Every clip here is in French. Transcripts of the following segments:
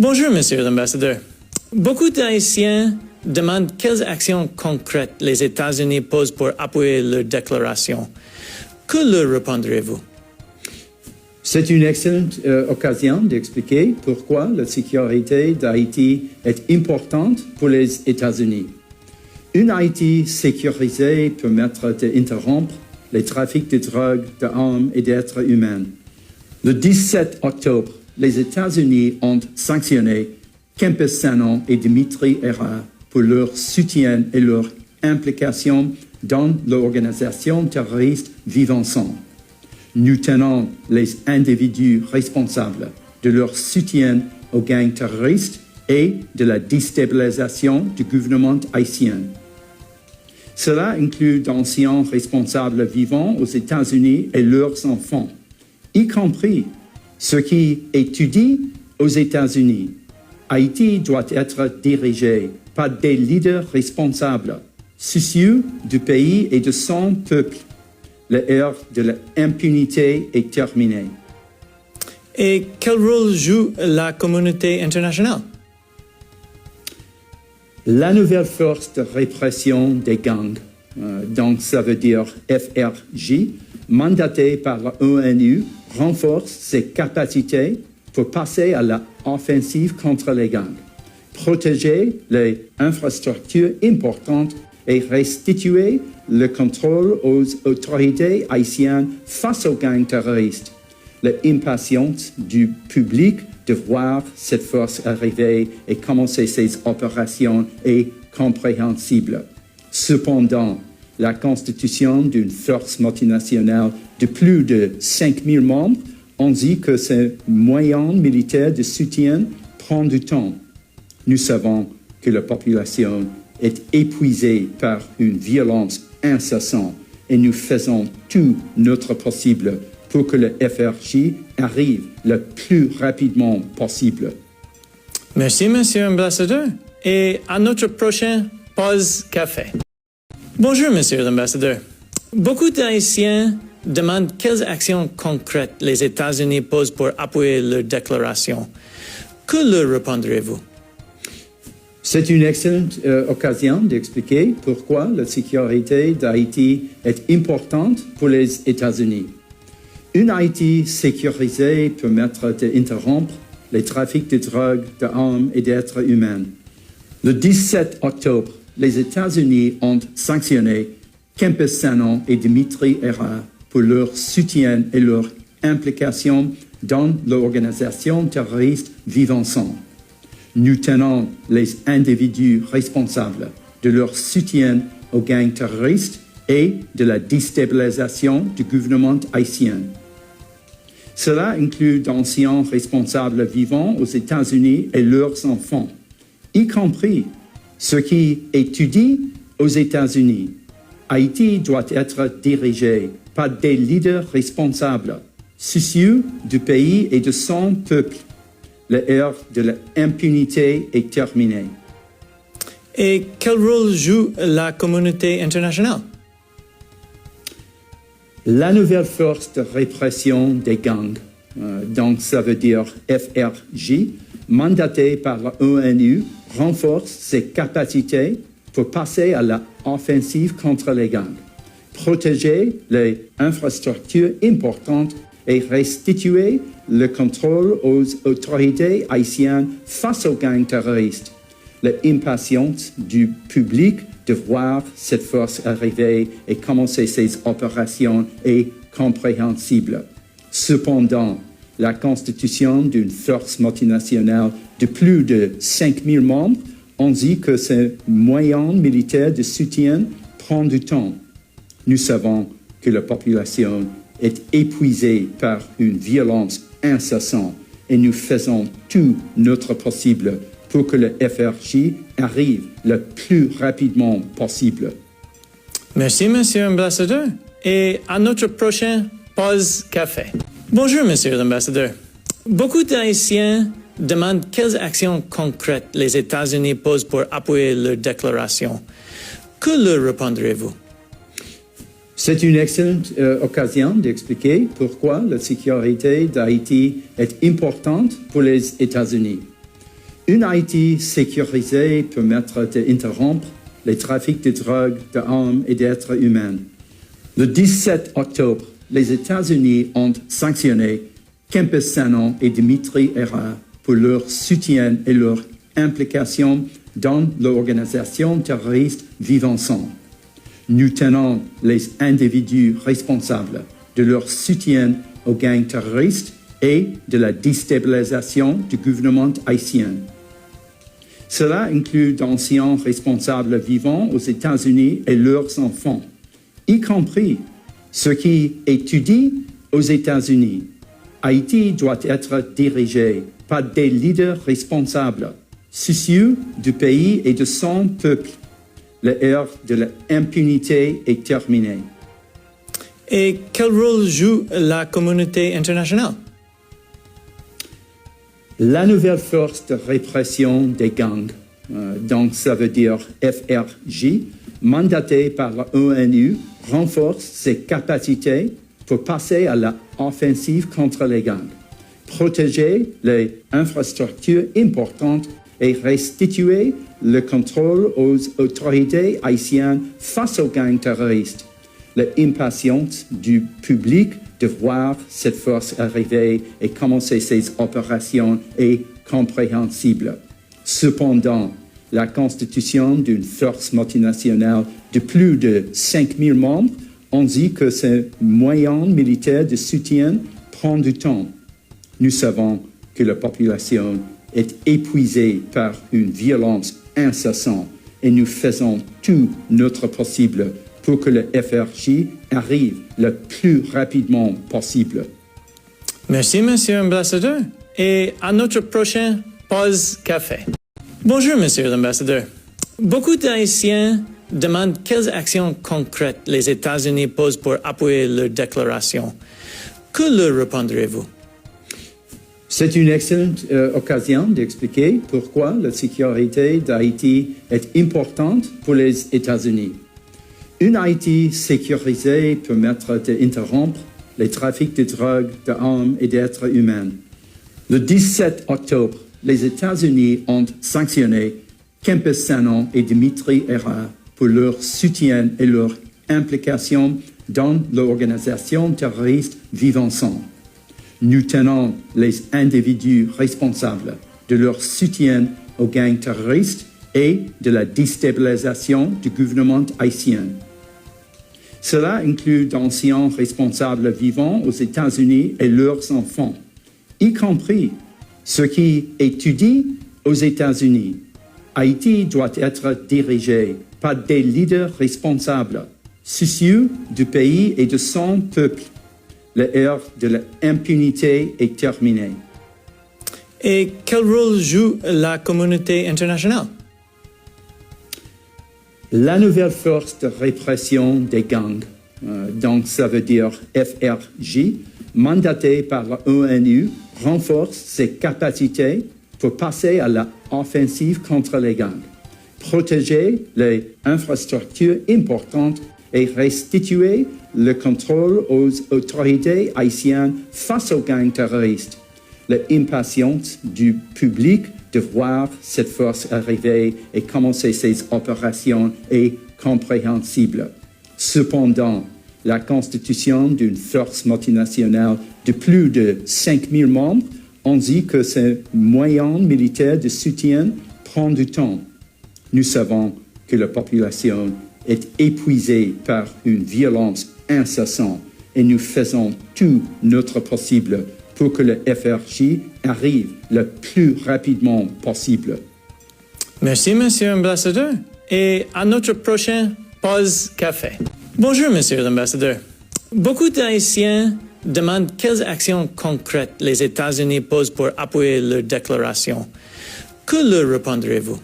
Bonjour, Monsieur l'Ambassadeur. Beaucoup d'Haïtiens demandent quelles actions concrètes les États-Unis posent pour appuyer leur déclaration. Que leur répondrez-vous? C'est une excellente occasion d'expliquer pourquoi la sécurité d'Haïti est importante pour les États-Unis. Une Haïti sécurisée permettra d'interrompre les trafics de drogue, d'armes et d'êtres humains. Le 17 octobre, les États-Unis ont sanctionné Campesano et Dimitri Herrera pour leur soutien et leur implication dans l'organisation terroriste Vivre Ensemble. Nous tenons les individus responsables de leur soutien aux gangs terroristes et de la déstabilisation du gouvernement haïtien. Cela inclut d'anciens responsables vivant aux États-Unis et leurs enfants, y compris ceux qui étudient aux États-Unis. Haïti doit être dirigé par des leaders responsables, soucieux du pays et de son peuple. L'ère de l'impunité est terminée. Et quel rôle joue la communauté internationale? La nouvelle force de répression des gangs, donc ça veut dire FRJ, mandatée par l'ONU, renforce ses capacités pour passer à l'offensive contre les gangs, protéger les infrastructures importantes et restituer le contrôle aux autorités haïtiennes face aux gangs terroristes. L'impatience du public de voir cette force arriver et commencer ses opérations est compréhensible. Cependant, la constitution d'une force multinationale de plus de 5000 membres dit que ces moyens militaires de soutien prend du temps. Nous savons que la population est épuisée par une violence incessante et nous faisons tout notre possible pour que le FRJ arrive le plus rapidement possible. Merci, Monsieur l'Ambassadeur. Et à notre prochaine pause café. Bonjour, Monsieur l'Ambassadeur. Beaucoup d'Haïtiens demandent quelles actions concrètes les États-Unis posent pour appuyer leur déclaration. Que leur répondrez-vous? C'est une excellente occasion d'expliquer pourquoi la sécurité d'Haïti est importante pour les États-Unis. Une Haïti sécurisée permettra d'interrompre les trafics de drogue, d'armes et d'êtres humains. Le 17 octobre, les États-Unis ont sanctionné Campesano et Dimitri Herrera pour leur soutien et leur implication dans l'organisation terroriste Vivre Ensemble. Nous tenons les individus responsables de leur soutien aux gangs terroristes et de la déstabilisation du gouvernement haïtien. Cela inclut d'anciens responsables vivant aux États-Unis et leurs enfants, y compris ceux qui étudient aux États-Unis. Haïti doit être dirigé par des leaders responsables, soucieux du pays et de son peuple. L'ère de l'impunité est terminée. Et quel rôle joue la communauté internationale? La nouvelle force de répression des gangs, donc ça veut dire FRJ, mandatée par l'ONU, renforce ses capacités pour passer à l'offensive contre les gangs, protéger les infrastructures importantes et restituer le contrôle aux autorités haïtiennes face aux gangs terroristes. L'impatience du public de voir cette force arriver et commencer ses opérations est compréhensible. Cependant, la constitution d'une force multinationale de plus de 5000 membres dit que ces moyens militaires de soutien prend du temps. Nous savons que la population est épuisée par une violence incessante et nous faisons tout notre possible pour que le FRJ arrive le plus rapidement possible. Merci, Monsieur l'Ambassadeur. Et à notre prochaine pause café. Bonjour, Monsieur l'Ambassadeur. Beaucoup d'Haïtiens demandent quelles actions concrètes les États-Unis posent pour appuyer leur déclaration. Que leur répondrez-vous? C'est une excellente occasion d'expliquer pourquoi la sécurité d'Haïti est importante pour les États-Unis. Une Haïti sécurisée permettra d'interrompre les trafics de drogue, d'armes et d'êtres humains. Le 17 octobre, les États-Unis ont sanctionné Campesano et Dimitri Herrera pour leur soutien et leur implication dans l'organisation terroriste Vivançon. Nous tenons les individus responsables de leur soutien aux gangs terroristes et de la déstabilisation du gouvernement haïtien. Cela inclut d'anciens responsables vivants aux États-Unis et leurs enfants, y compris ceux qui étudient aux États-Unis. Haïti doit être dirigé par des leaders responsables, soucieux du pays et de son peuple. L'ère de l'impunité est terminée. Et quel rôle joue la communauté internationale? La nouvelle force de répression des gangs, donc ça veut dire FRJ, mandatée par l'ONU, renforce ses capacités pour passer à l'offensive contre les gangs, protéger les infrastructures importantes et restituer le contrôle aux autorités haïtiennes face aux gangs terroristes. L'impatience du public de voir cette force arriver et commencer ses opérations est compréhensible. Cependant, la constitution d'une force multinationale de plus de 5000 membres on dit que ces moyens militaires de soutien prend du temps. Nous savons que la population est épuisée par une violence incessante et nous faisons tout notre possible pour que le FRJ arrive le plus rapidement possible. Merci, Monsieur l'Ambassadeur. Et à notre prochaine pause café. Bonjour, Monsieur l'Ambassadeur. Beaucoup d'Haïtiens demandent quelles actions concrètes les États-Unis posent pour appuyer leur déclaration. Que leur répondrez-vous? C'est une excellente occasion d'expliquer pourquoi la sécurité d'Haïti est importante pour les États-Unis. Une Haïti sécurisée permettra d'interrompre les trafics de drogue, d'armes et d'êtres humains. Le 17 octobre, les États-Unis ont sanctionné Campesano et Dimitri Herrera pour leur soutien et leur implication dans l'organisation terroriste Vivançon. Nous tenons les individus responsables de leur soutien aux gangs terroristes et de la déstabilisation du gouvernement haïtien. Cela inclut d'anciens responsables vivants aux États-Unis et leurs enfants, y compris ceux qui étudient aux États-Unis. Haïti doit être dirigé par des leaders responsables, soucieux du pays et de son peuple. L'ère de l'impunité est terminée. Et quel rôle joue la communauté internationale? La nouvelle force de répression des gangs, donc ça veut dire FRJ, mandatée par l'ONU, renforce ses capacités pour passer à l'offensive contre les gangs, protéger les infrastructures importantes et restituer le contrôle aux autorités haïtiennes face aux gangs terroristes. L'impatience du public de voir cette force arriver et commencer ses opérations est compréhensible. Cependant, la constitution d'une force multinationale de plus de 5000 membres on dit que ces moyens militaires de soutien prend du temps. Nous savons que la population est épuisée par une violence incessante et nous faisons tout notre possible pour que le FRJ arrive le plus rapidement possible. Merci, Monsieur l'Ambassadeur. Et à notre prochaine pause café. Bonjour, Monsieur l'Ambassadeur. Beaucoup d'Haïtiens demandent quelles actions concrètes les États-Unis posent pour appuyer leur déclaration. Que leur répondrez-vous?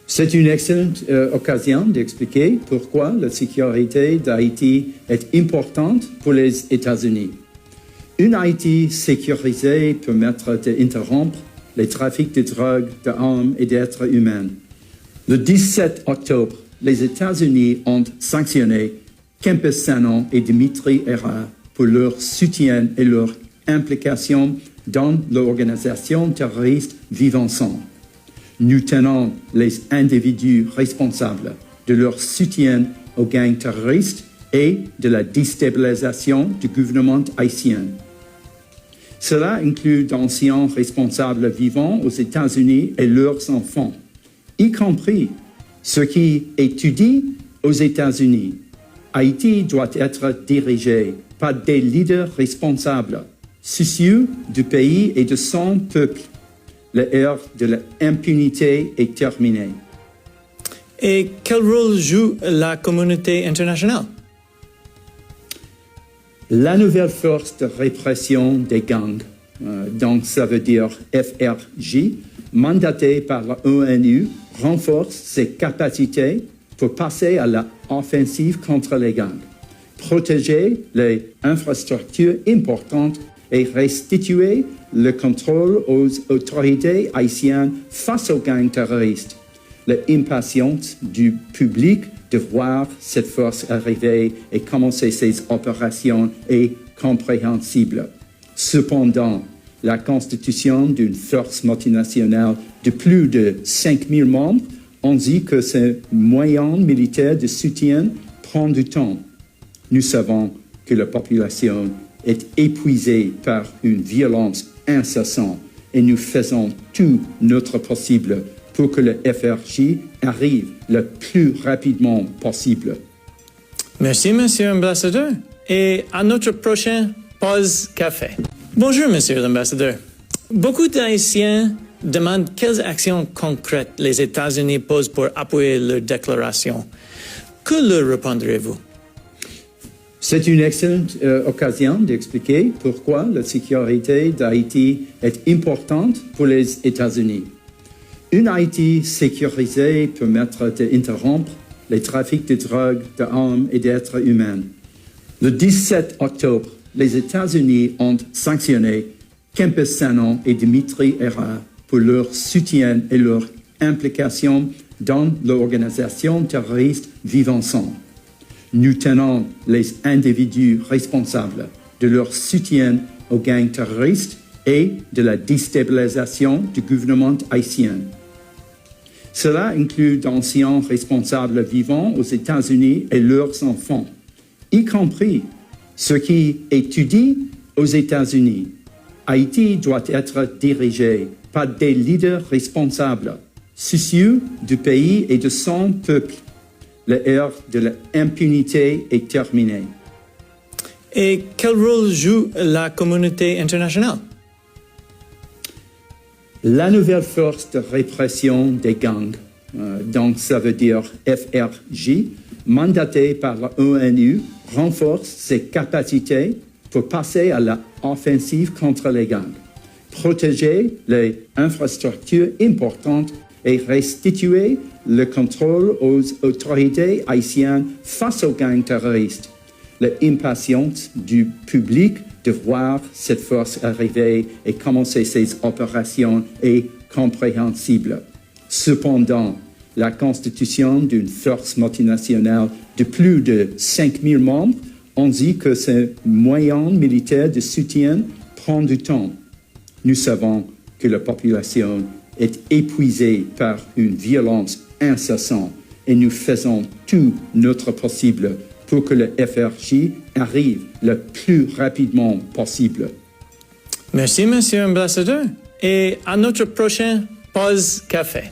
C'est une excellente occasion d'expliquer pourquoi la sécurité d'Haïti est importante pour les États-Unis. Une Haïti sécurisée permettra d'interrompre les trafics de drogue, d'armes et d'êtres humains. Le 17 octobre, les États-Unis ont sanctionné Campesano et Dimitri Herrera pour leur soutien et leur implication dans l'organisation terroriste Vivenson. Nous tenons les individus responsables de leur soutien aux gangs terroristes et de la déstabilisation du gouvernement haïtien. Cela inclut d'anciens responsables vivant aux États-Unis et leurs enfants, y compris ceux qui étudient aux États-Unis. Haïti doit être dirigé par des leaders responsables, soucieux du pays et de son peuple. L'ère de l'impunité est terminée. Et quel rôle joue la communauté internationale? La nouvelle force de répression des gangs, donc ça veut dire FRJ, mandatée par l'ONU, renforce ses capacités pour passer à l'offensive contre les gangs, protéger les infrastructures importantes et restituer le contrôle aux autorités haïtiennes face aux gangs terroristes. L'impatience du public de voir cette force arriver et commencer ses opérations est compréhensible. Cependant, la constitution d'une force multinationale de plus de 5000 membres indique que ces moyens militaires de soutien prend du temps. Nous savons que la population est épuisée par une violence incessante et nous faisons tout notre possible pour que le FRJ arrive le plus rapidement possible. Merci, Monsieur l'Ambassadeur. Et à notre prochaine pause café. Bonjour, Monsieur l'Ambassadeur. Beaucoup d'Haïtiens demandent quelles actions concrètes les États-Unis posent pour appuyer leur déclaration. Que leur répondrez-vous? C'est une excellente occasion d'expliquer pourquoi la sécurité d'Haïti est importante pour les États-Unis. Une Haïti sécurisée permettra d'interrompre les trafics de drogue, d'armes et d'êtres humains. Le 17 octobre, les États-Unis ont sanctionné Campesano et Dimitri Herrera pour leur soutien et leur implication dans l'organisation terroriste Vivenson. Nous tenons les individus responsables de leur soutien aux gangs terroristes et de la déstabilisation du gouvernement haïtien. Cela inclut d'anciens responsables vivant aux États-Unis et leurs enfants, y compris ceux qui étudient aux États-Unis. Haïti doit être dirigé par des leaders responsables, soucieux du pays et de son peuple. L'ère de l'impunité est terminée. Et quel rôle joue la communauté internationale? La nouvelle force de répression des gangs, donc ça veut dire FRJ, mandatée par l'ONU, renforce ses capacités pour passer à l'offensive contre les gangs, protéger les infrastructures importantes et restituer le contrôle aux autorités haïtiennes face aux gangs terroristes. L'impatience du public de voir cette force arriver et commencer ses opérations est compréhensible. Cependant, la constitution d'une force multinationale de plus de 5000 membres indique que ces moyens militaires de soutien prend du temps. Nous savons que la population est épuisée par une violence incessante et nous faisons tout notre possible pour que le FRJ arrive le plus rapidement possible. Merci, Monsieur l'Ambassadeur. Et à notre prochaine pause café.